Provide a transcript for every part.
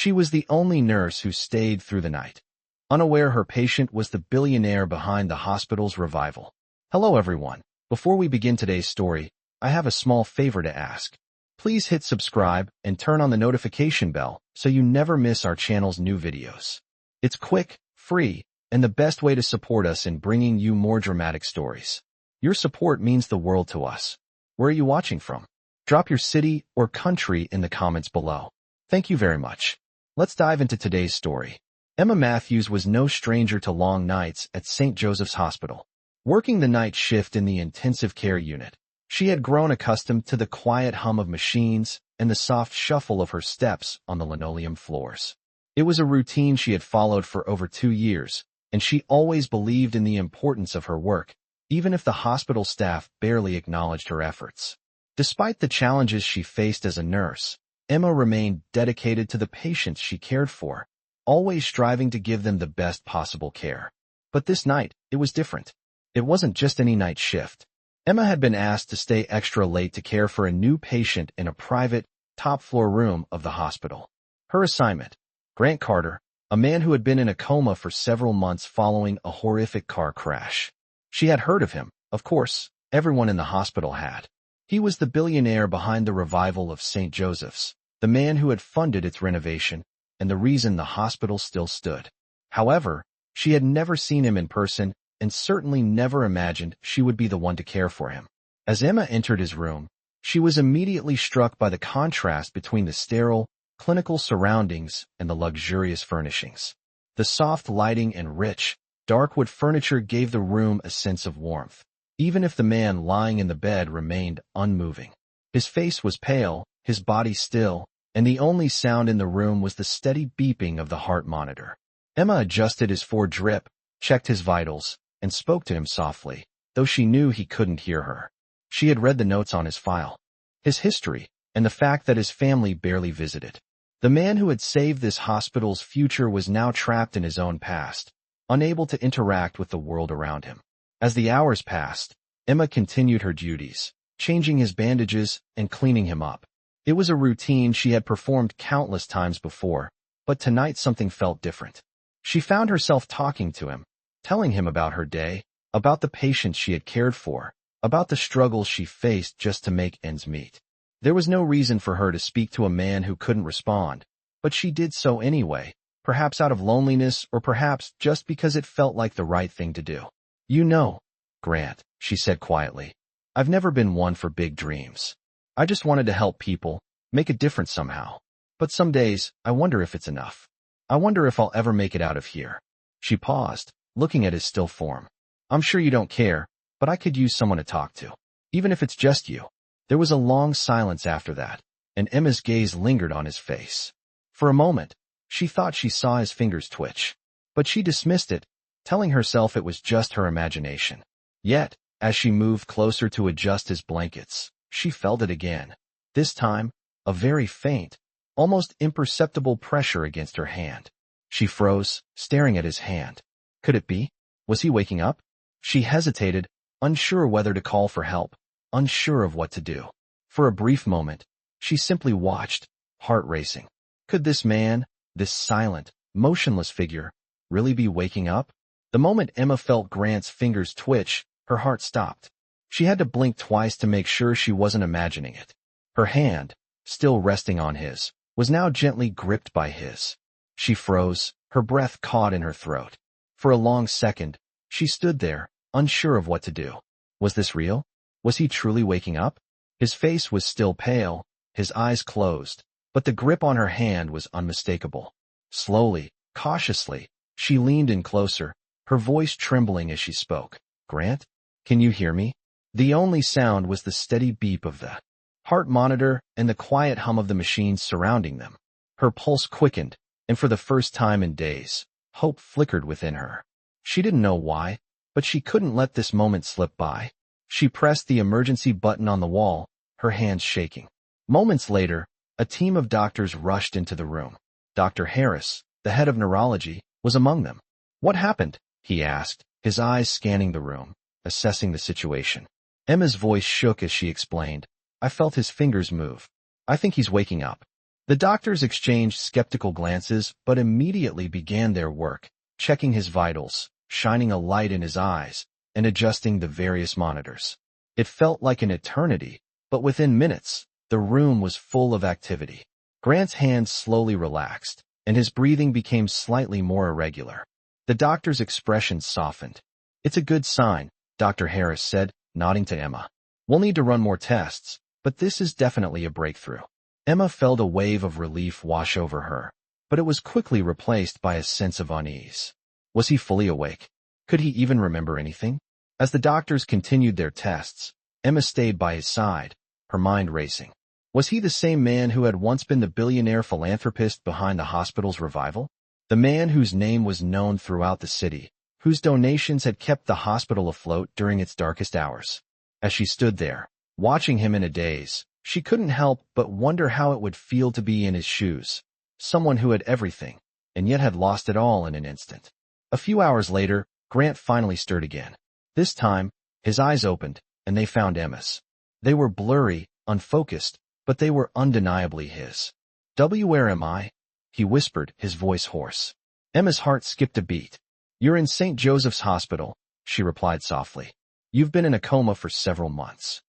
She was the only nurse who stayed through the night. Unaware her patient was the billionaire behind the hospital's revival. Hello everyone. Before we begin today's story, I have a small favor to ask. Please hit subscribe and turn on the notification bell so you never miss our channel's new videos. It's quick, free, and the best way to support us in bringing you more dramatic stories. Your support means the world to us. Where are you watching from? Drop your city or country in the comments below. Thank you very much. Let's dive into today's story. Emma Matthews was no stranger to long nights at St. Joseph's Hospital. Working the night shift in the intensive care unit, she had grown accustomed to the quiet hum of machines and the soft shuffle of her steps on the linoleum floors. It was a routine she had followed for over 2 years, and she always believed in the importance of her work, even if the hospital staff barely acknowledged her efforts. Despite the challenges she faced as a nurse, Emma remained dedicated to the patients she cared for, always striving to give them the best possible care. But this night, it was different. It wasn't just any night shift. Emma had been asked to stay extra late to care for a new patient in a private, top-floor room of the hospital. Her assignment: Grant Carter, a man who had been in a coma for several months following a horrific car crash. She had heard of him, of course, everyone in the hospital had. He was the billionaire behind the revival of St. Joseph's, the man who had funded its renovation, and the reason the hospital still stood. However, she had never seen him in person and certainly never imagined she would be the one to care for him. As Emma entered his room, she was immediately struck by the contrast between the sterile, clinical surroundings and the luxurious furnishings. The soft lighting and rich, dark wood furniture gave the room a sense of warmth, even if the man lying in the bed remained unmoving. His face was pale, his body still, and the only sound in the room was the steady beeping of the heart monitor. Emma adjusted his drip, checked his vitals, and spoke to him softly, though she knew he couldn't hear her. She had read the notes on his file, his history, and the fact that his family barely visited. The man who had saved this hospital's future was now trapped in his own past, unable to interact with the world around him. As the hours passed, Emma continued her duties, changing his bandages and cleaning him up. It was a routine she had performed countless times before, but tonight something felt different. She found herself talking to him, telling him about her day, about the patients she had cared for, about the struggles she faced just to make ends meet. There was no reason for her to speak to a man who couldn't respond, but she did so anyway, perhaps out of loneliness or perhaps just because it felt like the right thing to do. "You know, Grant," she said quietly, "I've never been one for big dreams. I just wanted to help people, make a difference somehow. But some days, I wonder if it's enough. I wonder if I'll ever make it out of here." She paused, looking at his still form. "I'm sure you don't care, but I could use someone to talk to. Even if it's just you." There was a long silence after that, and Emma's gaze lingered on his face. For a moment, she thought she saw his fingers twitch, but she dismissed it, telling herself it was just her imagination. Yet, as she moved closer to adjust his blankets, she felt it again. This time, a very faint, almost imperceptible pressure against her hand. She froze, staring at his hand. Could it be? Was he waking up? She hesitated, unsure whether to call for help, unsure of what to do. For a brief moment, she simply watched, heart racing. Could this man, this silent, motionless figure, really be waking up? The moment Emma felt Grant's fingers twitch, her heart stopped. She had to blink twice to make sure she wasn't imagining it. Her hand, still resting on his, was now gently gripped by his. She froze, her breath caught in her throat. For a long second, she stood there, unsure of what to do. Was this real? Was he truly waking up? His face was still pale, his eyes closed, but the grip on her hand was unmistakable. Slowly, cautiously, she leaned in closer, her voice trembling as she spoke. "Grant, can you hear me?" The only sound was the steady beep of the heart monitor and the quiet hum of the machines surrounding them. Her pulse quickened, and for the first time in days, hope flickered within her. She didn't know why, but she couldn't let this moment slip by. She pressed the emergency button on the wall, her hands shaking. Moments later, a team of doctors rushed into the room. Dr. Harris, the head of neurology, was among them. "What happened?" he asked, his eyes scanning the room, assessing the situation. Emma's voice shook as she explained. "I felt his fingers move. I think he's waking up." The doctors exchanged skeptical glances but immediately began their work, checking his vitals, shining a light in his eyes, and adjusting the various monitors. It felt like an eternity, but within minutes, the room was full of activity. Grant's hands slowly relaxed, and his breathing became slightly more irregular. The doctor's expression softened. "It's a good sign," Dr. Harris said, nodding to Emma. "We'll need to run more tests, but this is definitely a breakthrough." Emma felt a wave of relief wash over her, but it was quickly replaced by a sense of unease. Was he fully awake? Could he even remember anything? As the doctors continued their tests, Emma stayed by his side, her mind racing. Was he the same man who had once been the billionaire philanthropist behind the hospital's revival? The man whose name was known throughout the city, whose donations had kept the hospital afloat during its darkest hours? As she stood there, watching him in a daze, she couldn't help but wonder how it would feel to be in his shoes. Someone who had everything, and yet had lost it all in an instant. A few hours later, Grant finally stirred again. This time, his eyes opened, and they found Emma's. They were blurry, unfocused, but they were undeniably his. "Where am I?" he whispered, his voice hoarse. Emma's heart skipped a beat. "You're in St. Joseph's Hospital," she replied softly. "You've been in a coma for several months."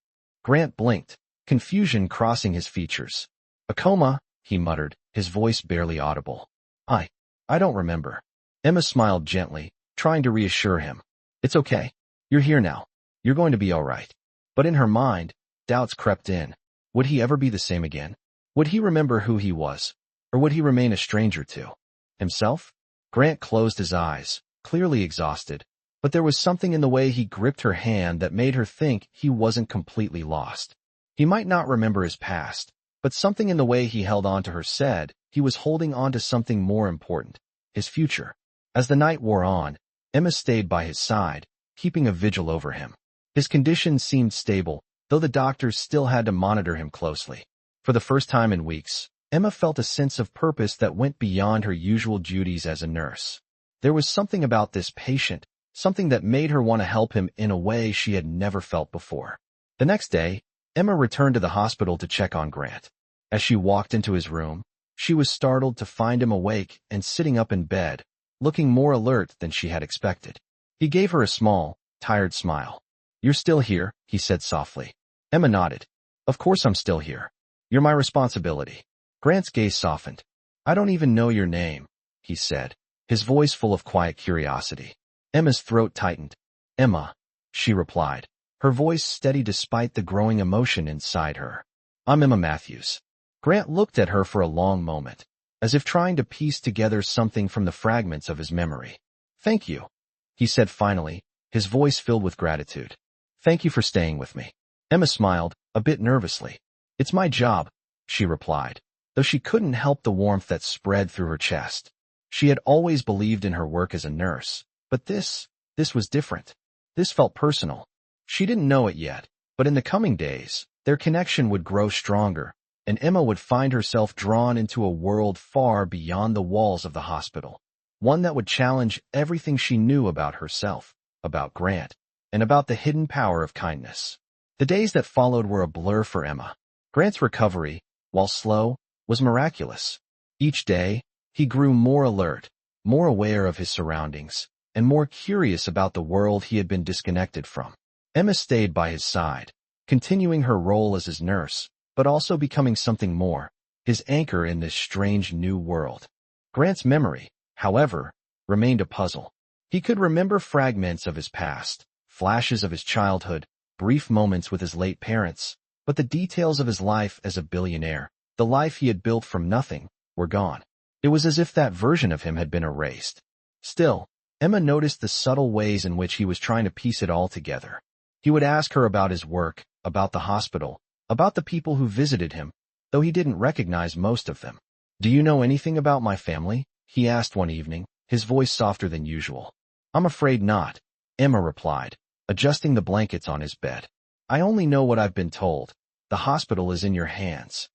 Grant blinked, confusion crossing his features. "A coma?" he muttered, his voice barely audible. I don't remember." Emma smiled gently, trying to reassure him. "It's okay. You're here now. You're going to be all right." But in her mind, doubts crept in. Would he ever be the same again? Would he remember who he was? Or would he remain a stranger to himself? Grant closed his eyes, clearly exhausted, but there was something in the way he gripped her hand that made her think he wasn't completely lost. He might not remember his past, but something in the way he held on to her said he was holding on to something more important, his future. As the night wore on, Emma stayed by his side, keeping a vigil over him. His condition seemed stable, though the doctors still had to monitor him closely. For the first time in weeks, Emma felt a sense of purpose that went beyond her usual duties as a nurse. There was something about this patient, something that made her want to help him in a way she had never felt before. The next day, Emma returned to the hospital to check on Grant. As she walked into his room, she was startled to find him awake and sitting up in bed, looking more alert than she had expected. He gave her a small, tired smile. "You're still here," he said softly. Emma nodded. "Of course I'm still here. You're my responsibility." Grant's gaze softened. "I don't even know your name," he said, his voice full of quiet curiosity. Emma's throat tightened. "Emma," she replied, her voice steady despite the growing emotion inside her. "I'm Emma Matthews." Grant looked at her for a long moment, as if trying to piece together something from the fragments of his memory. "Thank you," he said finally, his voice filled with gratitude. "Thank you for staying with me." Emma smiled, a bit nervously. "It's my job," she replied, though she couldn't help the warmth that spread through her chest. She had always believed in her work as a nurse, but this was different. This felt personal. She didn't know it yet, but in the coming days, their connection would grow stronger, and Emma would find herself drawn into a world far beyond the walls of the hospital, one that would challenge everything she knew about herself, about Grant, and about the hidden power of kindness. The days that followed were a blur for Emma. Grant's recovery, while slow, was miraculous. Each day, he grew more alert, more aware of his surroundings, and more curious about the world he had been disconnected from. Emma stayed by his side, continuing her role as his nurse, but also becoming something more, his anchor in this strange new world. Grant's memory, however, remained a puzzle. He could remember fragments of his past, flashes of his childhood, brief moments with his late parents, but the details of his life as a billionaire, the life he had built from nothing, were gone. It was as if that version of him had been erased. Still, Emma noticed the subtle ways in which he was trying to piece it all together. He would ask her about his work, about the hospital, about the people who visited him, though he didn't recognize most of them. "Do you know anything about my family?" he asked one evening, his voice softer than usual. "I'm afraid not," Emma replied, adjusting the blankets on his bed. "I only know what I've been told. The hospital is in your hands."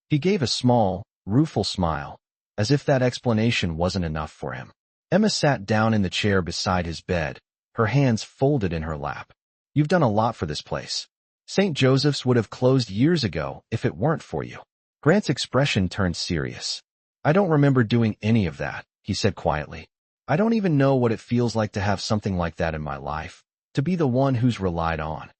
He gave a small, rueful smile, as if that explanation wasn't enough for him. Emma sat down in the chair beside his bed, her hands folded in her lap. "You've done a lot for this place. St. Joseph's would have closed years ago if it weren't for you." Grant's expression turned serious. I don't remember doing any of that, he said quietly. I don't even know what it feels like to have something like that in my life, to be the one who's relied on.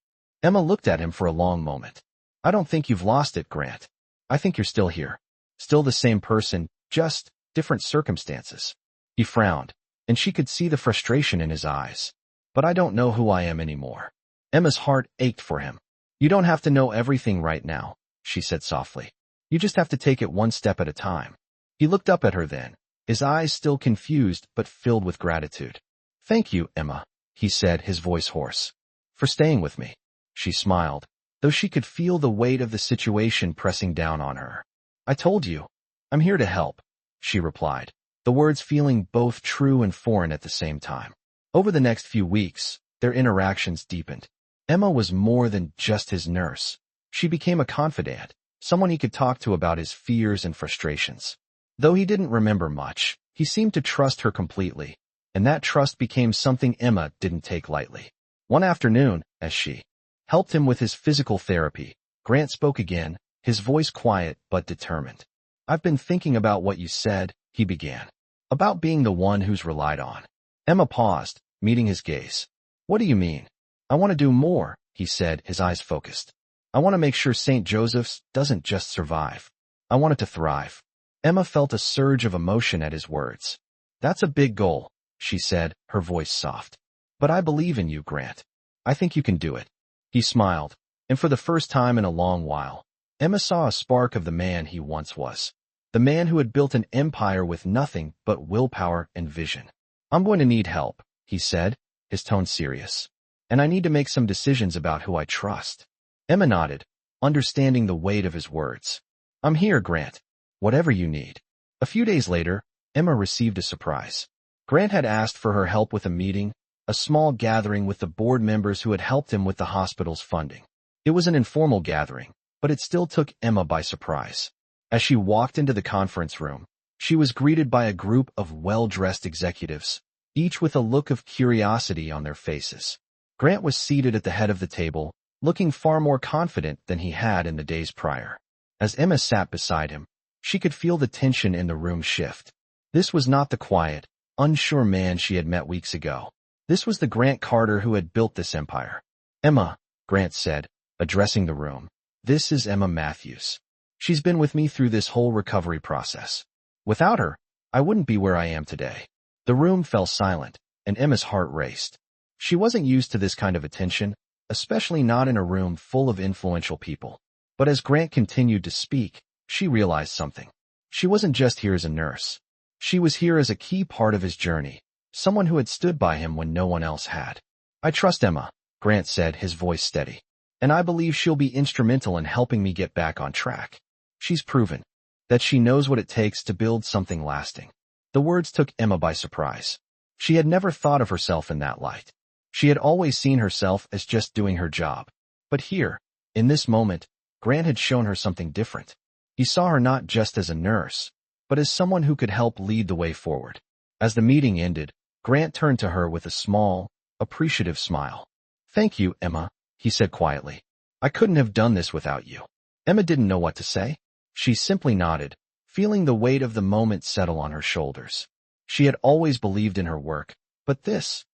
Emma looked at him for a long moment. I don't think you've lost it, Grant. I think you're still here. Still the same person, just different circumstances. He frowned, and she could see the frustration in his eyes. But I don't know who I am anymore. Emma's heart ached for him. You don't have to know everything right now, she said softly. You just have to take it one step at a time. He looked up at her then, his eyes still confused but filled with gratitude. Thank you, Emma, he said, his voice hoarse. For staying with me. She smiled, though she could feel the weight of the situation pressing down on her. I told you. I'm here to help, she replied, the words feeling both true and foreign at the same time. Over the next few weeks, their interactions deepened. Emma was more than just his nurse. She became a confidant, someone he could talk to about his fears and frustrations. Though he didn't remember much, he seemed to trust her completely, and that trust became something Emma didn't take lightly. One afternoon, as she helped him with his physical therapy, Grant spoke again, his voice quiet but determined. I've been thinking about what you said, he began. About being the one who's relied on. Emma paused, meeting his gaze. What do you mean? I want to do more, he said, his eyes focused. I want to make sure St. Joseph's doesn't just survive. I want it to thrive. Emma felt a surge of emotion at his words. That's a big goal, she said, her voice soft. But I believe in you, Grant. I think you can do it. He smiled, and for the first time in a long while, Emma saw a spark of the man he once was. The man who had built an empire with nothing but willpower and vision. I'm going to need help, he said, his tone serious. And I need to make some decisions about who I trust. Emma nodded, understanding the weight of his words. I'm here, Grant. Whatever you need. A few days later, Emma received a surprise. Grant had asked for her help with a meeting, a small gathering with the board members who had helped him with the hospital's funding. It was an informal gathering, but it still took Emma by surprise. As she walked into the conference room, she was greeted by a group of well-dressed executives, each with a look of curiosity on their faces. Grant was seated at the head of the table, looking far more confident than he had in the days prior. As Emma sat beside him, she could feel the tension in the room shift. This was not the quiet, unsure man she had met weeks ago. This was the Grant Carter who had built this empire. Emma, Grant said, addressing the room. This is Emma Matthews. She's been with me through this whole recovery process. Without her, I wouldn't be where I am today. The room fell silent, and Emma's heart raced. She wasn't used to this kind of attention, especially not in a room full of influential people. But as Grant continued to speak, she realized something. She wasn't just here as a nurse. She was here as a key part of his journey, someone who had stood by him when no one else had. I trust Emma, Grant said, his voice steady. And I believe she'll be instrumental in helping me get back on track. She's proven that she knows what it takes to build something lasting. The words took Emma by surprise. She had never thought of herself in that light. She had always seen herself as just doing her job. But here, in this moment, Grant had shown her something different. He saw her not just as a nurse, but as someone who could help lead the way forward. As the meeting ended, Grant turned to her with a small, appreciative smile. Thank you, Emma, he said quietly. I couldn't have done this without you. Emma didn't know what to say. She simply nodded, feeling the weight of the moment settle on her shoulders. She had always believed in her work, but this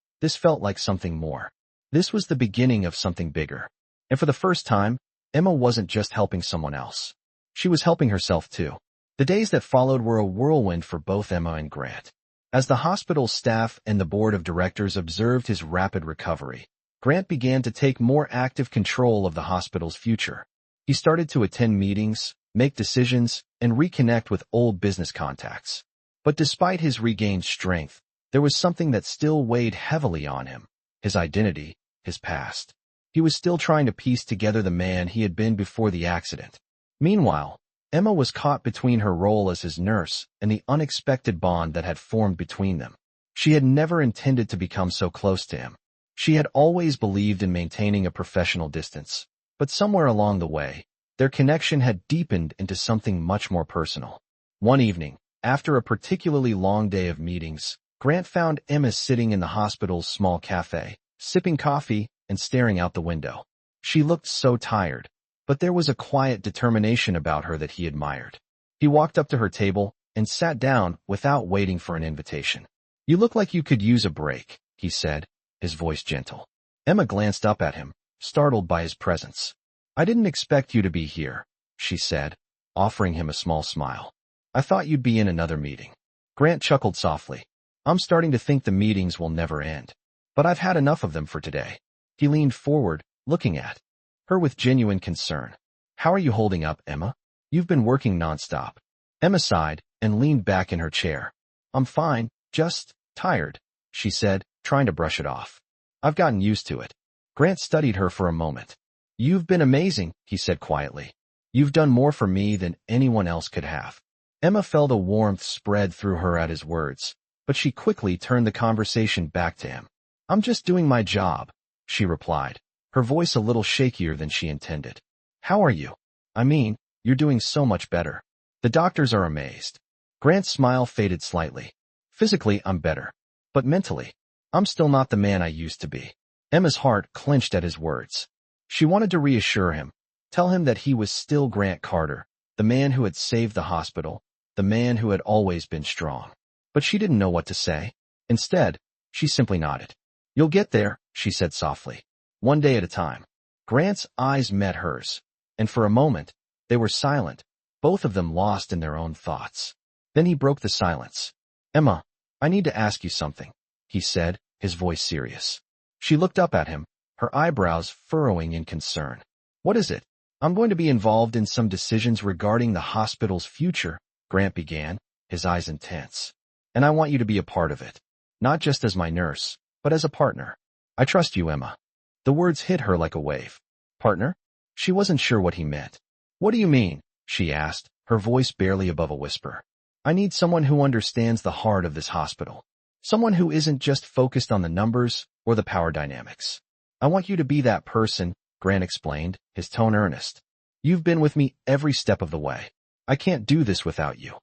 felt like something more. This was the beginning of something bigger. And for the first time, Emma wasn't just helping someone else. She was helping herself too. The days that followed were a whirlwind for both Emma and Grant. As the hospital staff and the board of directors observed his rapid recovery, Grant began to take more active control of the hospital's future. He started to attend meetings, make decisions, and reconnect with old business contacts. But despite his regained strength, there was something that still weighed heavily on him: his identity, his past. He was still trying to piece together the man he had been before the accident. Meanwhile, Emma was caught between her role as his nurse and the unexpected bond that had formed between them. She had never intended to become so close to him. She had always believed in maintaining a professional distance, but somewhere along the way, their connection had deepened into something much more personal. One evening, after a particularly long day of meetings, Grant found Emma sitting in the hospital's small cafe, sipping coffee and staring out the window. She looked so tired, but there was a quiet determination about her that he admired. He walked up to her table and sat down without waiting for an invitation. "You look like you could use a break," he said, his voice gentle. Emma glanced up at him, startled by his presence. "I didn't expect you to be here," she said, offering him a small smile. "I thought you'd be in another meeting." Grant chuckled softly. "I'm starting to think the meetings will never end. But I've had enough of them for today." He leaned forward, looking at her with genuine concern. "How are you holding up, Emma? You've been working nonstop." Emma sighed and leaned back in her chair. "I'm fine, just tired," she said, trying to brush it off. "I've gotten used to it." Grant studied her for a moment. "You've been amazing," he said quietly. "You've done more for me than anyone else could have." Emma felt a warmth spread through her at his words, but she quickly turned the conversation back to him. "I'm just doing my job," she replied, her voice a little shakier than she intended. "How are you? I mean, you're doing so much better. The doctors are amazed." Grant's smile faded slightly. "Physically, I'm better. But mentally, I'm still not the man I used to be." Emma's heart clenched at his words. She wanted to reassure him, tell him that he was still Grant Carter, the man who had saved the hospital, the man who had always been strong. But she didn't know what to say. Instead, she simply nodded. "You'll get there," she said softly. "One day at a time." Grant's eyes met hers, and for a moment, they were silent, both of them lost in their own thoughts. Then he broke the silence. "Emma, I need to ask you something," he said, his voice serious. She looked up at him, her eyebrows furrowing in concern. "What is it?" "I'm going to be involved in some decisions regarding the hospital's future," Grant began, his eyes intense. "And I want you to be a part of it. Not just as my nurse, but as a partner. I trust you, Emma." The words hit her like a wave. "Partner?" She wasn't sure what he meant. "What do you mean?" she asked, her voice barely above a whisper. "I need someone who understands the heart of this hospital. Someone who isn't just focused on the numbers or the power dynamics. I want you to be that person," Grant explained, his tone earnest. "You've been with me every step of the way. I can't do this without you."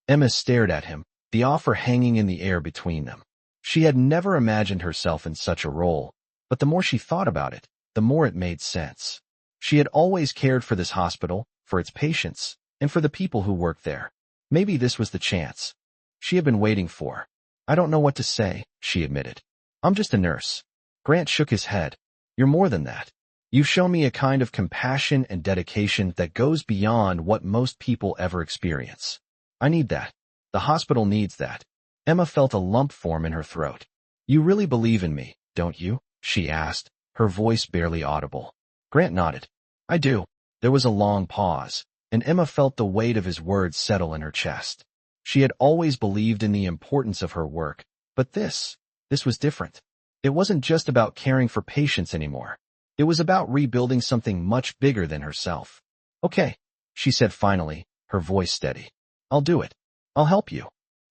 Emma stared at him, the offer hanging in the air between them. She had never imagined herself in such a role, but the more she thought about it, the more it made sense. She had always cared for this hospital, for its patients, and for the people who worked there. Maybe this was the chance she had been waiting for. "I don't know what to say," she admitted. "I'm just a nurse." Grant shook his head. "You're more than that. You've shown me a kind of compassion and dedication that goes beyond what most people ever experience. I need that. The hospital needs that." Emma felt a lump form in her throat. "You really believe in me, don't you?" she asked, her voice barely audible. Grant nodded. "I do." There was a long pause, and Emma felt the weight of his words settle in her chest. She had always believed in the importance of her work, but this was different. It wasn't just about caring for patients anymore. It was about rebuilding something much bigger than herself. "Okay," she said finally, her voice steady. "I'll do it. I'll help you."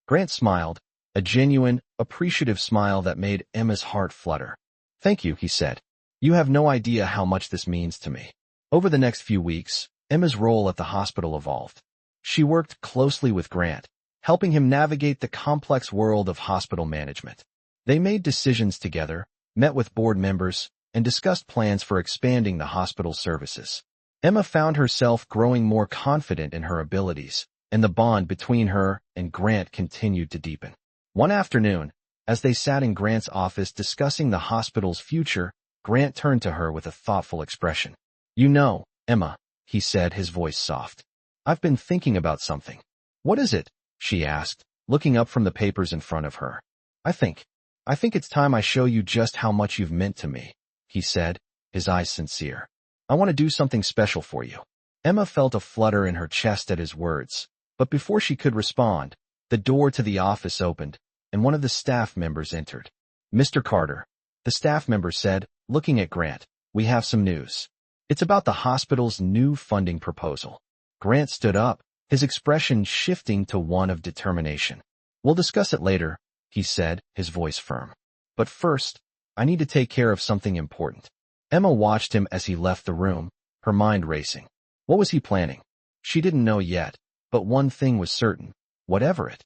Grant smiled, a genuine, appreciative smile that made Emma's heart flutter. "Thank you," he said. "You have no idea how much this means to me." Over the next few weeks, Emma's role at the hospital evolved. She worked closely with Grant, helping him navigate the complex world of hospital management. They made decisions together, met with board members, and discussed plans for expanding the hospital's services. Emma found herself growing more confident in her abilities, and the bond between her and Grant continued to deepen. One afternoon, as they sat in Grant's office discussing the hospital's future, Grant turned to her with a thoughtful expression. "You know, Emma," he said, his voice soft. "I've been thinking about something." "What is it?" she asked, looking up from the papers in front of her. I think it's time I show you just how much you've meant to me," he said, his eyes sincere. "I want to do something special for you." Emma felt a flutter in her chest at his words, but before she could respond, the door to the office opened, and one of the staff members entered. "Mr. Carter," the staff member said, looking at Grant, "we have some news. It's about the hospital's new funding proposal." Grant stood up, his expression shifting to one of determination. "We'll discuss it later," he said, his voice firm. "But first, I need to take care of something important." Emma watched him as he left the room, her mind racing. What was he planning? She didn't know yet, but one thing was certain. Whatever it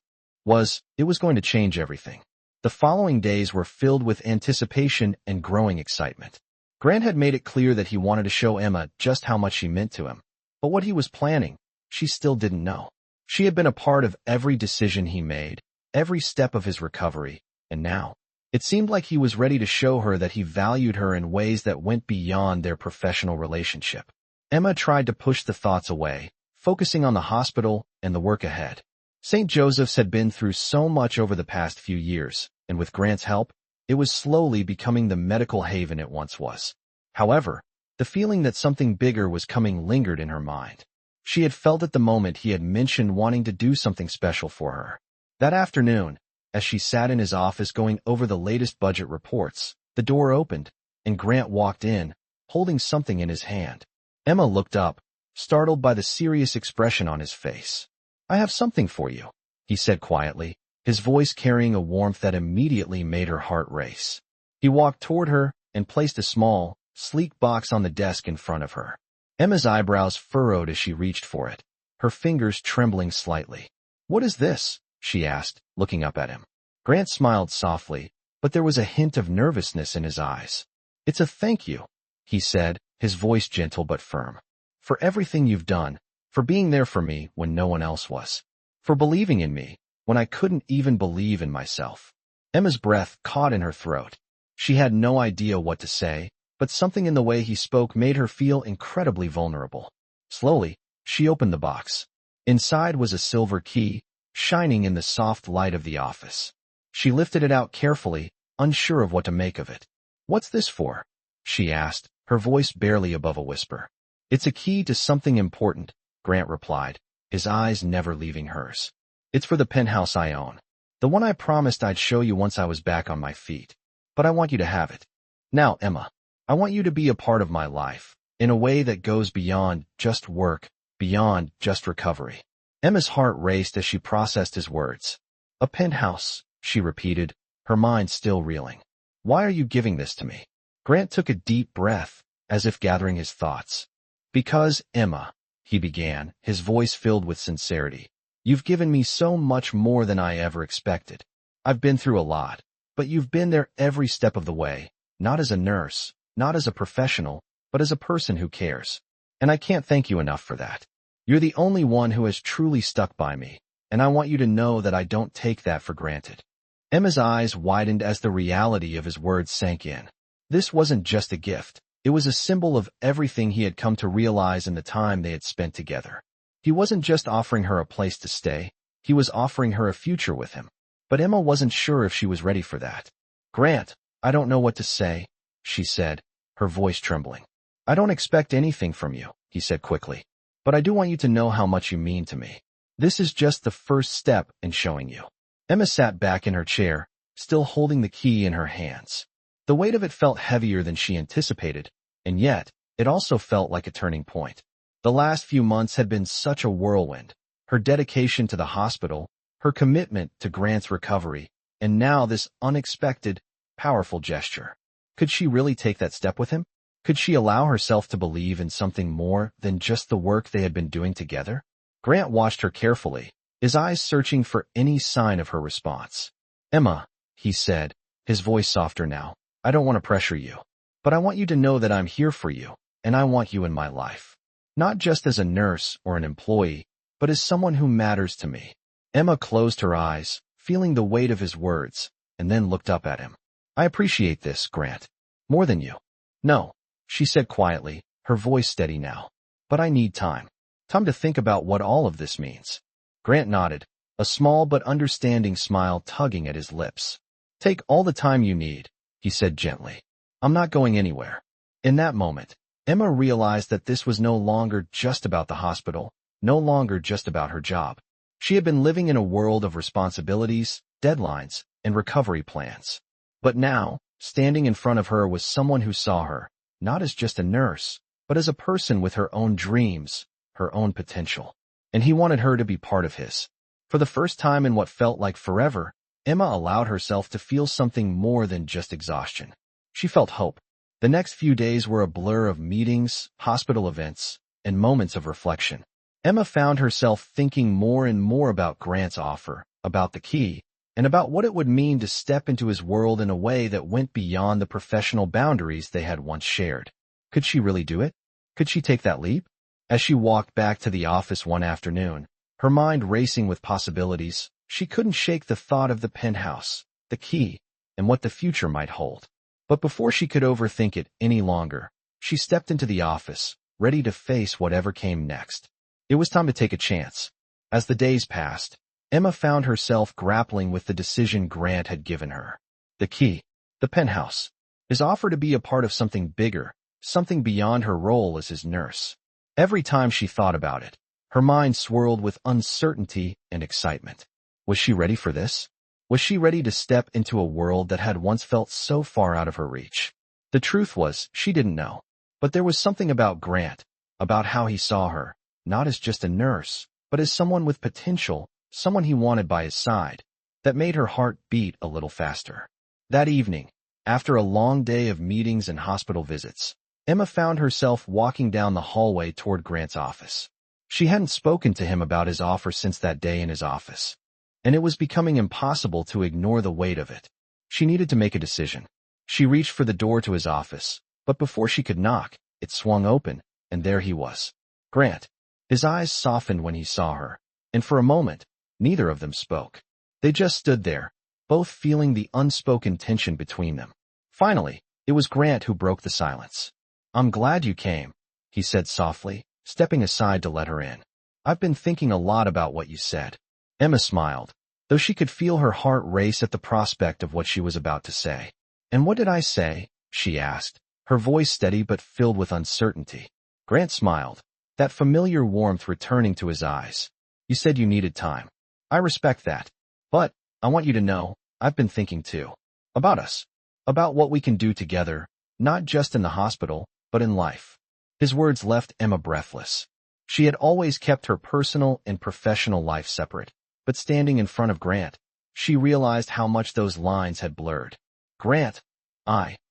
was going to change everything. The following days were filled with anticipation and growing excitement. Grant had made it clear that he wanted to show Emma just how much she meant to him. But what he was planning, she still didn't know. She had been a part of every decision he made, every step of his recovery, and now, it seemed like he was ready to show her that he valued her in ways that went beyond their professional relationship. Emma tried to push the thoughts away, focusing on the hospital and the work ahead. St. Joseph's had been through so much over the past few years, and with Grant's help, it was slowly becoming the medical haven it once was. However, the feeling that something bigger was coming lingered in her mind. She had felt at the moment he had mentioned wanting to do something special for her. That afternoon, as she sat in his office going over the latest budget reports, the door opened, and Grant walked in, holding something in his hand. Emma looked up, startled by the serious expression on his face. "I have something for you," he said quietly, his voice carrying a warmth that immediately made her heart race. He walked toward her and placed a small, sleek box on the desk in front of her. Emma's eyebrows furrowed as she reached for it, her fingers trembling slightly. "What is this?" she asked, looking up at him. Grant smiled softly, but there was a hint of nervousness in his eyes. "It's a thank you," he said, his voice gentle but firm. "For everything you've done, for being there for me when no one else was, for believing in me when I couldn't even believe in myself." Emma's breath caught in her throat. She had no idea what to say, but something in the way he spoke made her feel incredibly vulnerable. Slowly, she opened the box. Inside was a silver key, shining in the soft light of the office. She lifted it out carefully, unsure of what to make of it. "What's this for?" she asked, her voice barely above a whisper. "It's a key to something important," Grant replied, his eyes never leaving hers. "It's for the penthouse I own. The one I promised I'd show you once I was back on my feet. But I want you to have it. Now, Emma, I want you to be a part of my life, in a way that goes beyond just work, beyond just recovery." Emma's heart raced as she processed his words. "A penthouse," she repeated, her mind still reeling. "Why are you giving this to me?" Grant took a deep breath, as if gathering his thoughts. "Because, Emma," he began, his voice filled with sincerity, "you've given me so much more than I ever expected. I've been through a lot, but you've been there every step of the way, not as a nurse, not as a professional, but as a person who cares. And I can't thank you enough for that. You're the only one who has truly stuck by me, and I want you to know that I don't take that for granted." Emma's eyes widened as the reality of his words sank in. This wasn't just a gift. It was a symbol of everything he had come to realize in the time they had spent together. He wasn't just offering her a place to stay, he was offering her a future with him. But Emma wasn't sure if she was ready for that. "Grant, I don't know what to say," she said, her voice trembling. "I don't expect anything from you," he said quickly. "But I do want you to know how much you mean to me. This is just the first step in showing you." Emma sat back in her chair, still holding the key in her hands. The weight of it felt heavier than she anticipated, and yet, it also felt like a turning point. The last few months had been such a whirlwind. Her dedication to the hospital, her commitment to Grant's recovery, and now this unexpected, powerful gesture. Could she really take that step with him? Could she allow herself to believe in something more than just the work they had been doing together? Grant watched her carefully, his eyes searching for any sign of her response. "Emma," he said, his voice softer now, "I don't want to pressure you, but I want you to know that I'm here for you, and I want you in my life. Not just as a nurse or an employee, but as someone who matters to me." Emma closed her eyes, feeling the weight of his words, and then looked up at him. "I appreciate this, Grant. More than you." "No," she said quietly, her voice steady now. "But I need time. Time to think about what all of this means." Grant nodded, a small but understanding smile tugging at his lips. "Take all the time you need," he said gently. "I'm not going anywhere." In that moment, Emma realized that this was no longer just about the hospital, no longer just about her job. She had been living in a world of responsibilities, deadlines, and recovery plans. But now, standing in front of her was someone who saw her, not as just a nurse, but as a person with her own dreams, her own potential. And he wanted her to be part of his. For the first time in what felt like forever, Emma allowed herself to feel something more than just exhaustion. She felt hope. The next few days were a blur of meetings, hospital events, and moments of reflection. Emma found herself thinking more and more about Grant's offer, about the key, and about what it would mean to step into his world in a way that went beyond the professional boundaries they had once shared. Could she really do it? Could she take that leap? As she walked back to the office one afternoon, her mind racing with possibilities, she couldn't shake the thought of the penthouse, the key, and what the future might hold. But before she could overthink it any longer, she stepped into the office, ready to face whatever came next. It was time to take a chance. As the days passed, Emma found herself grappling with the decision Grant had given her. The key, the penthouse, his offer to be a part of something bigger, something beyond her role as his nurse. Every time she thought about it, her mind swirled with uncertainty and excitement. Was she ready for this? Was she ready to step into a world that had once felt so far out of her reach? The truth was, she didn't know. But there was something about Grant, about how he saw her, not as just a nurse, but as someone with potential, someone he wanted by his side, that made her heart beat a little faster. That evening, after a long day of meetings and hospital visits, Emma found herself walking down the hallway toward Grant's office. She hadn't spoken to him about his offer since that day in his office, and it was becoming impossible to ignore the weight of it. She needed to make a decision. She reached for the door to his office, but before she could knock, it swung open, and there he was. Grant. His eyes softened when he saw her, and for a moment, neither of them spoke. They just stood there, both feeling the unspoken tension between them. Finally, it was Grant who broke the silence. "I'm glad you came," he said softly, stepping aside to let her in. "I've been thinking a lot about what you said." Emma smiled, though she could feel her heart race at the prospect of what she was about to say. "And what did I say?" she asked, her voice steady but filled with uncertainty. Grant smiled, that familiar warmth returning to his eyes. "You said you needed time. I respect that. But, I want you to know, I've been thinking too. About us. About what we can do together, not just in the hospital, but in life." His words left Emma breathless. She had always kept her personal and professional life separate, but standing in front of Grant, she realized how much those lines had blurred. "Grant,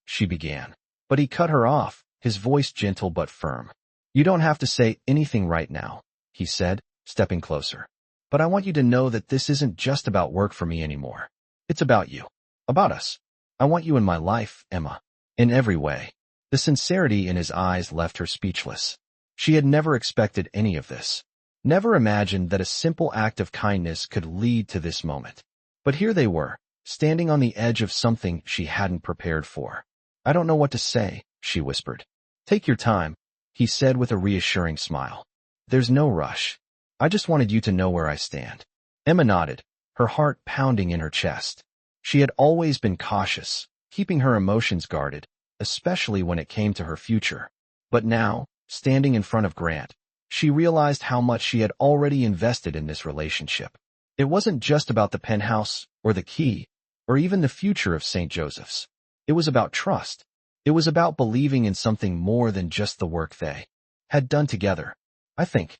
she began. But he cut her off, his voice gentle but firm. "You don't have to say anything right now," he said, stepping closer. "But I want you to know that this isn't just about work for me anymore. It's about you. About us. I want you in my life, Emma. In every way." The sincerity in his eyes left her speechless. She had never expected any of this. Never imagined that a simple act of kindness could lead to this moment. But here they were, standing on the edge of something she hadn't prepared for. "I don't know what to say," she whispered. "Take your time," he said with a reassuring smile. "There's no rush. I just wanted you to know where I stand." Emma nodded, her heart pounding in her chest. She had always been cautious, keeping her emotions guarded, especially when it came to her future. But now, standing in front of Grant, she realized how much she had already invested in this relationship. It wasn't just about the penthouse, or the key, or even the future of St. Joseph's. It was about trust. It was about believing in something more than just the work they had done together. I think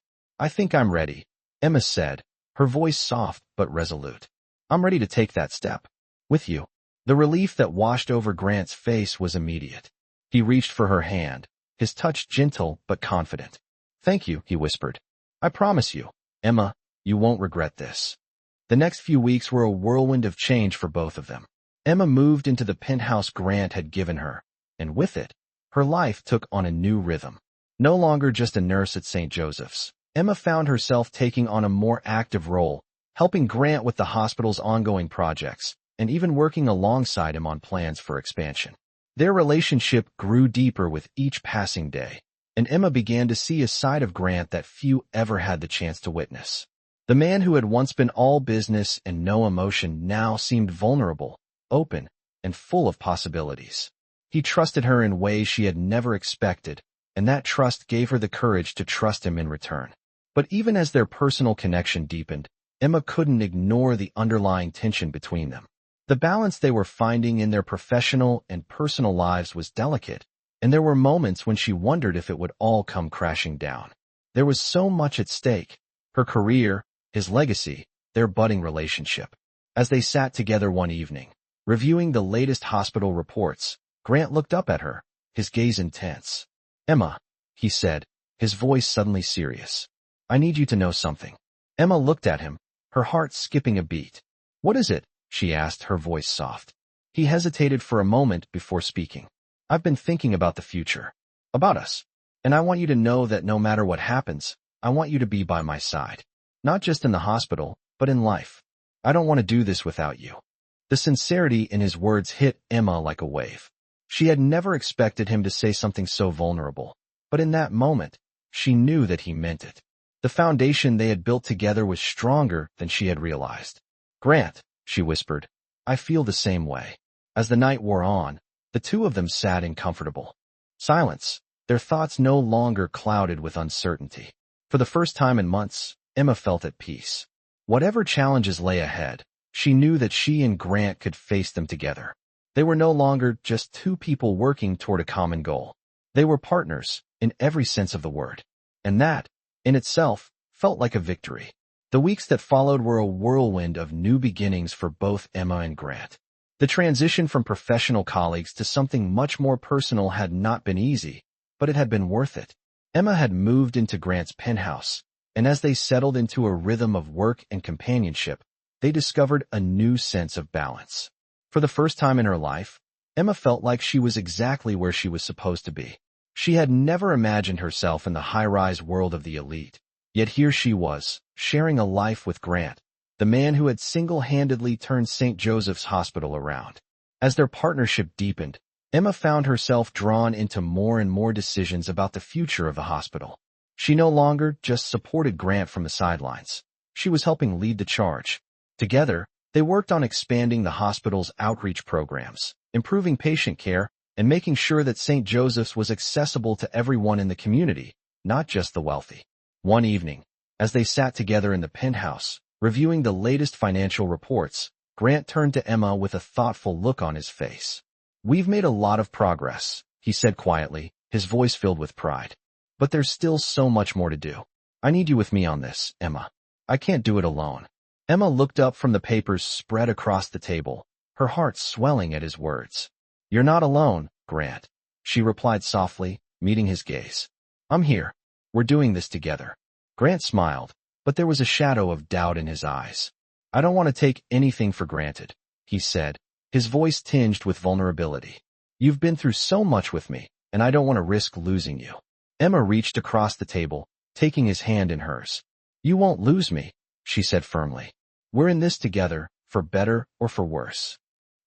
I'm ready," Emma said, her voice soft but resolute. "I'm ready to take that step. With you." The relief that washed over Grant's face was immediate. He reached for her hand, his touch gentle but confident. "Thank you," he whispered. "I promise you, Emma, you won't regret this." The next few weeks were a whirlwind of change for both of them. Emma moved into the penthouse Grant had given her, and with it, her life took on a new rhythm. No longer just a nurse at St. Joseph's, Emma found herself taking on a more active role, helping Grant with the hospital's ongoing projects, and even working alongside him on plans for expansion. Their relationship grew deeper with each passing day, and Emma began to see a side of Grant that few ever had the chance to witness. The man who had once been all business and no emotion now seemed vulnerable, open, and full of possibilities. He trusted her in ways she had never expected, and that trust gave her the courage to trust him in return. But even as their personal connection deepened, Emma couldn't ignore the underlying tension between them. The balance they were finding in their professional and personal lives was delicate, and there were moments when she wondered if it would all come crashing down. There was so much at stake: her career, his legacy, their budding relationship. As they sat together one evening, reviewing the latest hospital reports, Grant looked up at her, his gaze intense. "Emma," he said, his voice suddenly serious. "I need you to know something." Emma looked at him, her heart skipping a beat. "What is it?" she asked, her voice soft. He hesitated for a moment before speaking. I've been thinking about the future. About us. And I want you to know that no matter what happens, I want you to be by my side. Not just in the hospital, but in life. I don't want to do this without you. The sincerity in his words hit Emma like a wave. She had never expected him to say something so vulnerable, but in that moment, she knew that he meant it. The foundation they had built together was stronger than she had realized. Grant, she whispered, I feel the same way. As the night wore on, the two of them sat in comfortable silence, their thoughts no longer clouded with uncertainty. For the first time in months, Emma felt at peace. Whatever challenges lay ahead, she knew that she and Grant could face them together. They were no longer just two people working toward a common goal. They were partners, in every sense of the word. And that, in itself, felt like a victory. The weeks that followed were a whirlwind of new beginnings for both Emma and Grant. The transition from professional colleagues to something much more personal had not been easy, but it had been worth it. Emma had moved into Grant's penthouse, and as they settled into a rhythm of work and companionship, they discovered a new sense of balance. For the first time in her life, Emma felt like she was exactly where she was supposed to be. She had never imagined herself in the high-rise world of the elite, yet here she was, sharing a life with Grant, the man who had single-handedly turned St. Joseph's Hospital around. As their partnership deepened, Emma found herself drawn into more and more decisions about the future of the hospital. She no longer just supported Grant from the sidelines. She was helping lead the charge. Together, they worked on expanding the hospital's outreach programs, improving patient care, and making sure that St. Joseph's was accessible to everyone in the community, not just the wealthy. One evening, as they sat together in the penthouse, reviewing the latest financial reports, Grant turned to Emma with a thoughtful look on his face. We've made a lot of progress, he said quietly, his voice filled with pride. But there's still so much more to do. I need you with me on this, Emma. I can't do it alone. Emma looked up from the papers spread across the table, her heart swelling at his words. You're not alone, Grant, she replied softly, meeting his gaze. I'm here. We're doing this together. Grant smiled, but there was a shadow of doubt in his eyes. I don't want to take anything for granted, he said, his voice tinged with vulnerability. You've been through so much with me, and I don't want to risk losing you. Emma reached across the table, taking his hand in hers. You won't lose me, she said firmly. We're in this together, for better or for worse.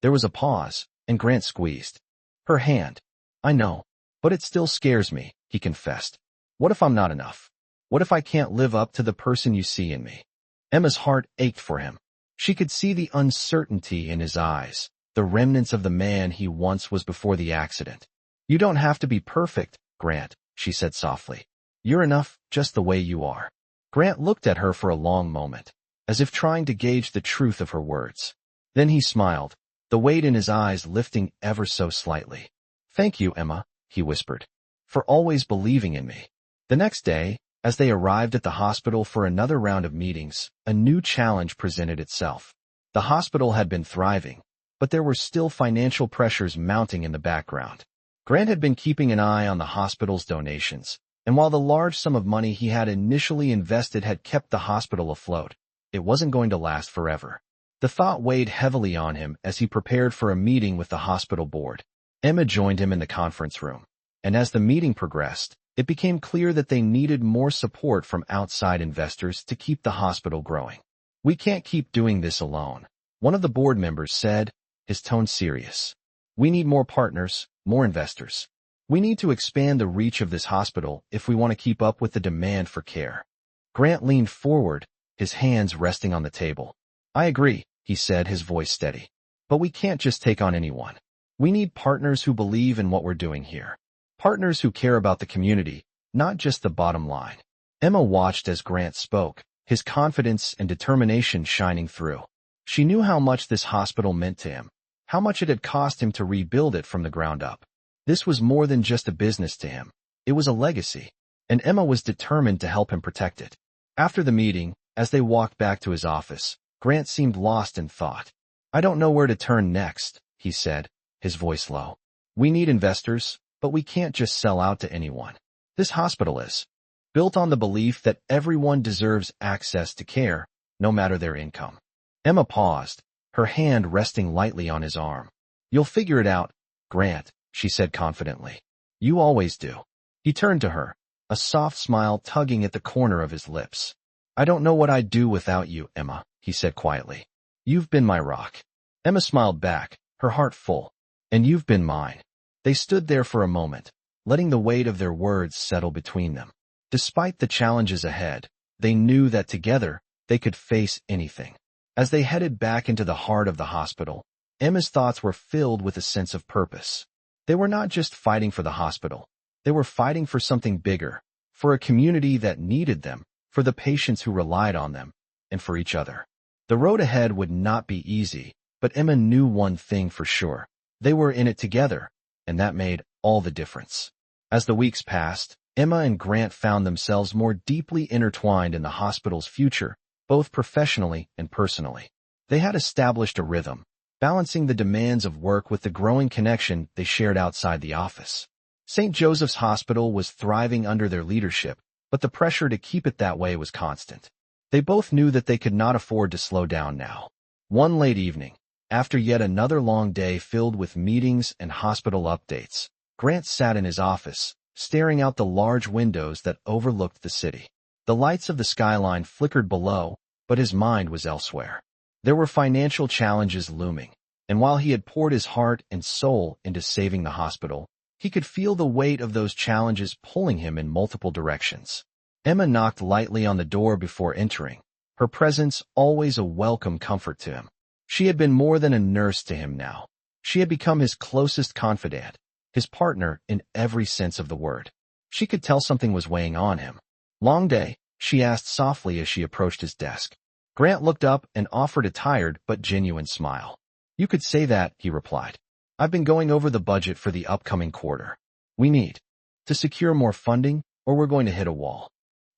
There was a pause, and Grant squeezed her hand. I know, but it still scares me, he confessed. What if I'm not enough? What if I can't live up to the person you see in me? Emma's heart ached for him. She could see the uncertainty in his eyes, the remnants of the man he once was before the accident. You don't have to be perfect, Grant, she said softly. You're enough just the way you are. Grant looked at her for a long moment, as if trying to gauge the truth of her words. Then he smiled, the weight in his eyes lifting ever so slightly. Thank you, Emma, he whispered, for always believing in me. The next day, as they arrived at the hospital for another round of meetings, a new challenge presented itself. The hospital had been thriving, but there were still financial pressures mounting in the background. Grant had been keeping an eye on the hospital's donations, and while the large sum of money he had initially invested had kept the hospital afloat, it wasn't going to last forever. The thought weighed heavily on him as he prepared for a meeting with the hospital board. Emma joined him in the conference room, and as the meeting progressed, it became clear that they needed more support from outside investors to keep the hospital growing. We can't keep doing this alone, one of the board members said, his tone serious. We need more partners, more investors. We need to expand the reach of this hospital if we want to keep up with the demand for care. Grant leaned forward, his hands resting on the table. I agree, he said, his voice steady. But we can't just take on anyone. We need partners who believe in what we're doing here. Partners who care about the community, not just the bottom line. Emma watched as Grant spoke, his confidence and determination shining through. She knew how much this hospital meant to him, how much it had cost him to rebuild it from the ground up. This was more than just a business to him. It was a legacy, and Emma was determined to help him protect it. After the meeting, as they walked back to his office, Grant seemed lost in thought. I don't know where to turn next, he said, his voice low. We need investors, but we can't just sell out to anyone. This hospital is built on the belief that everyone deserves access to care, no matter their income. Emma paused, her hand resting lightly on his arm. "You'll figure it out, Grant," she said confidently. "You always do." He turned to her, a soft smile tugging at the corner of his lips. "I don't know what I'd do without you, Emma," he said quietly. "You've been my rock." Emma smiled back, her heart full. "And you've been mine." They stood there for a moment, letting the weight of their words settle between them. Despite the challenges ahead, they knew that together they could face anything. As they headed back into the heart of the hospital, Emma's thoughts were filled with a sense of purpose. They were not just fighting for the hospital. They were fighting for something bigger, for a community that needed them, for the patients who relied on them, and for each other. The road ahead would not be easy, but Emma knew one thing for sure. They were in it together, and that made all the difference. As the weeks passed, Emma and Grant found themselves more deeply intertwined in the hospital's future, both professionally and personally. They had established a rhythm, balancing the demands of work with the growing connection they shared outside the office. St. Joseph's Hospital was thriving under their leadership, but the pressure to keep it that way was constant. They both knew that they could not afford to slow down now. One late evening, after yet another long day filled with meetings and hospital updates, Grant sat in his office, staring out the large windows that overlooked the city. The lights of the skyline flickered below, but his mind was elsewhere. There were financial challenges looming, and while he had poured his heart and soul into saving the hospital, he could feel the weight of those challenges pulling him in multiple directions. Emma knocked lightly on the door before entering, her presence always a welcome comfort to him. She had been more than a nurse to him now. She had become his closest confidant, his partner in every sense of the word. She could tell something was weighing on him. "Long day?" she asked softly as she approached his desk. Grant looked up and offered a tired but genuine smile. "You could say that," he replied. "I've been going over the budget for the upcoming quarter. We need to secure more funding, or we're going to hit a wall."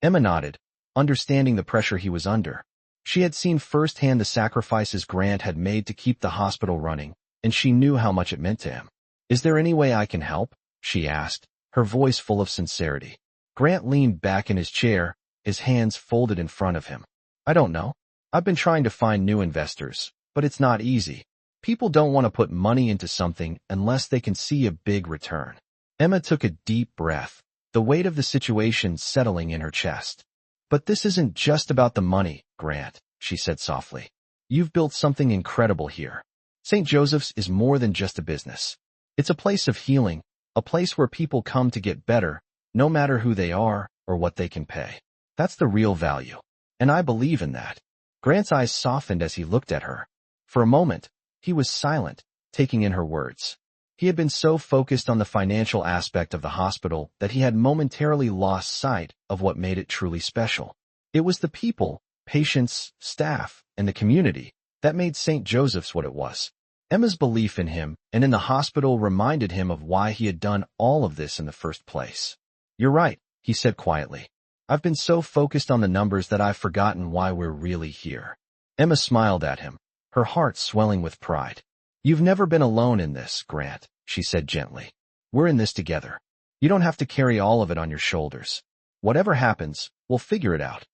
Emma nodded, understanding the pressure he was under. She had seen firsthand the sacrifices Grant had made to keep the hospital running, and she knew how much it meant to him. "Is there any way I can help?" she asked, her voice full of sincerity. Grant leaned back in his chair, his hands folded in front of him. "I don't know. I've been trying to find new investors, but it's not easy. People don't want to put money into something unless they can see a big return." Emma took a deep breath, the weight of the situation settling in her chest. "But this isn't just about the money, Grant," she said softly. "You've built something incredible here. St. Joseph's is more than just a business. It's a place of healing, a place where people come to get better, no matter who they are or what they can pay. That's the real value. And I believe in that." Grant's eyes softened as he looked at her. For a moment, he was silent, taking in her words. He had been so focused on the financial aspect of the hospital that he had momentarily lost sight of what made it truly special. It was the people, patients, staff, and the community that made St. Joseph's what it was. Emma's belief in him and in the hospital reminded him of why he had done all of this in the first place. "You're right," he said quietly. "I've been so focused on the numbers that I've forgotten why we're really here." Emma smiled at him, her heart swelling with pride. "You've never been alone in this, Grant," she said gently. "We're in this together. You don't have to carry all of it on your shoulders. Whatever happens, we'll figure it out."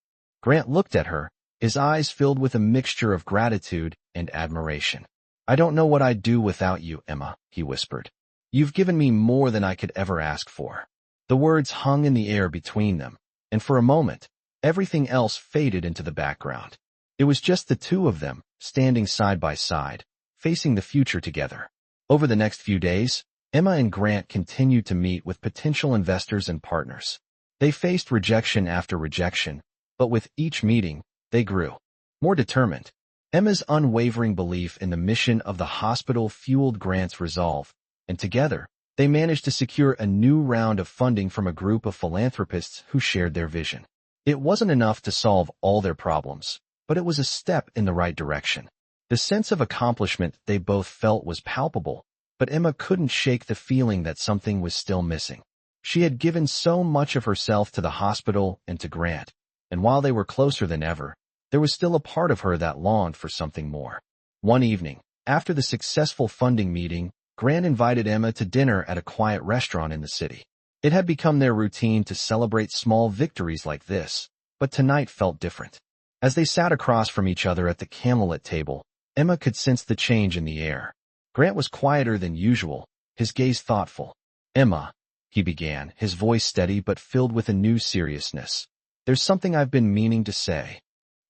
Grant looked at her, his eyes filled with a mixture of gratitude and admiration. "I don't know what I'd do without you, Emma," he whispered. "You've given me more than I could ever ask for." The words hung in the air between them, and for a moment, everything else faded into the background. It was just the two of them, standing side by side, facing the future together. Over the next few days, Emma and Grant continued to meet with potential investors and partners. They faced rejection after rejection, but with each meeting, they grew more determined. Emma's unwavering belief in the mission of the hospital fueled Grant's resolve, and together, they managed to secure a new round of funding from a group of philanthropists who shared their vision. It wasn't enough to solve all their problems, but it was a step in the right direction. The sense of accomplishment they both felt was palpable, but Emma couldn't shake the feeling that something was still missing. She had given so much of herself to the hospital and to Grant, and while they were closer than ever, there was still a part of her that longed for something more. One evening, after the successful funding meeting, Grant invited Emma to dinner at a quiet restaurant in the city. It had become their routine to celebrate small victories like this, but tonight felt different. As they sat across from each other at the candlelit table, Emma could sense the change in the air. Grant was quieter than usual, his gaze thoughtful. "Emma," he began, his voice steady but filled with a new seriousness. "There's something I've been meaning to say."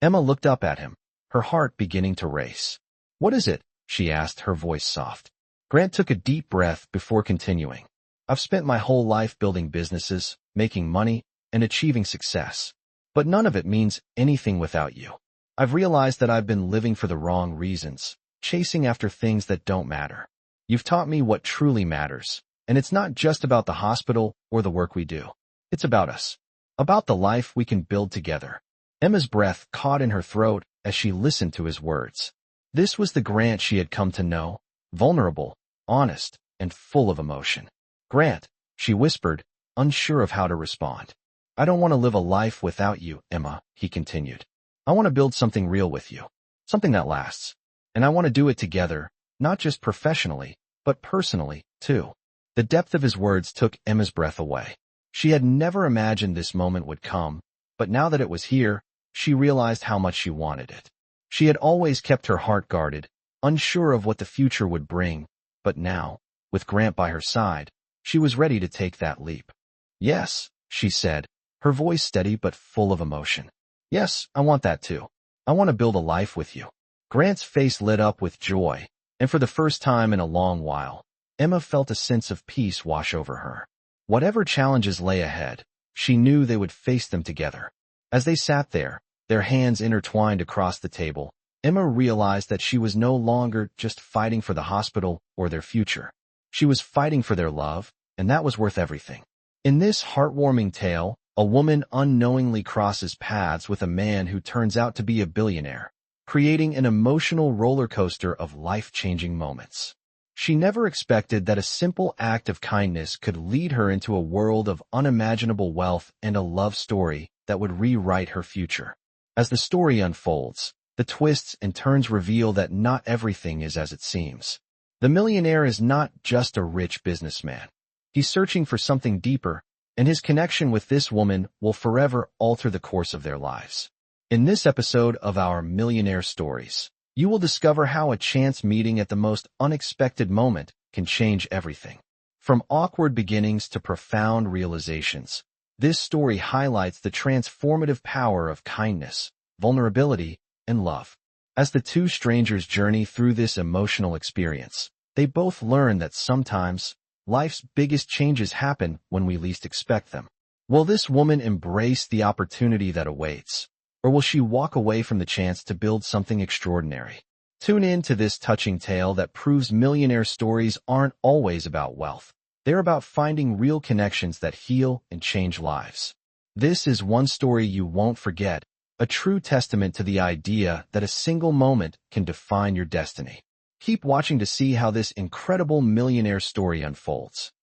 Emma looked up at him, her heart beginning to race. "What is it?" she asked, her voice soft. Grant took a deep breath before continuing. "I've spent my whole life building businesses, making money, and achieving success. But none of it means anything without you. I've realized that I've been living for the wrong reasons, chasing after things that don't matter. You've taught me what truly matters, and it's not just about the hospital or the work we do. It's about us, about the life we can build together." Emma's breath caught in her throat as she listened to his words. This was the Grant she had come to know, vulnerable, honest, and full of emotion. "Grant," she whispered, unsure of how to respond. "I don't want to live a life without you, Emma," he continued. "I want to build something real with you, something that lasts. And I want to do it together, not just professionally, but personally, too." The depth of his words took Emma's breath away. She had never imagined this moment would come, but now that it was here, she realized how much she wanted it. She had always kept her heart guarded, unsure of what the future would bring, but now, with Grant by her side, she was ready to take that leap. "Yes," she said, her voice steady but full of emotion. "Yes, I want that too. I want to build a life with you." Grant's face lit up with joy, and for the first time in a long while, Emma felt a sense of peace wash over her. Whatever challenges lay ahead, she knew they would face them together. As they sat there, their hands intertwined across the table, Emma realized that she was no longer just fighting for the hospital or their future. She was fighting for their love, and that was worth everything. In this heartwarming tale, a woman unknowingly crosses paths with a man who turns out to be a billionaire, creating an emotional roller coaster of life-changing moments. She never expected that a simple act of kindness could lead her into a world of unimaginable wealth and a love story that would rewrite her future. As the story unfolds, the twists and turns reveal that not everything is as it seems. The millionaire is not just a rich businessman. He's searching for something deeper, and his connection with this woman will forever alter the course of their lives. In this episode of our Millionaire Stories, you will discover how a chance meeting at the most unexpected moment can change everything. From awkward beginnings to profound realizations, this story highlights the transformative power of kindness, vulnerability, and love. As the two strangers journey through this emotional experience, they both learn that sometimes life's biggest changes happen when we least expect them. Will this woman embrace the opportunity that awaits, or will she walk away from the chance to build something extraordinary? Tune in to this touching tale that proves millionaire stories aren't always about wealth. They're about finding real connections that heal and change lives. This is one story you won't forget, a true testament to the idea that a single moment can define your destiny. Keep watching to see how this incredible millionaire story unfolds.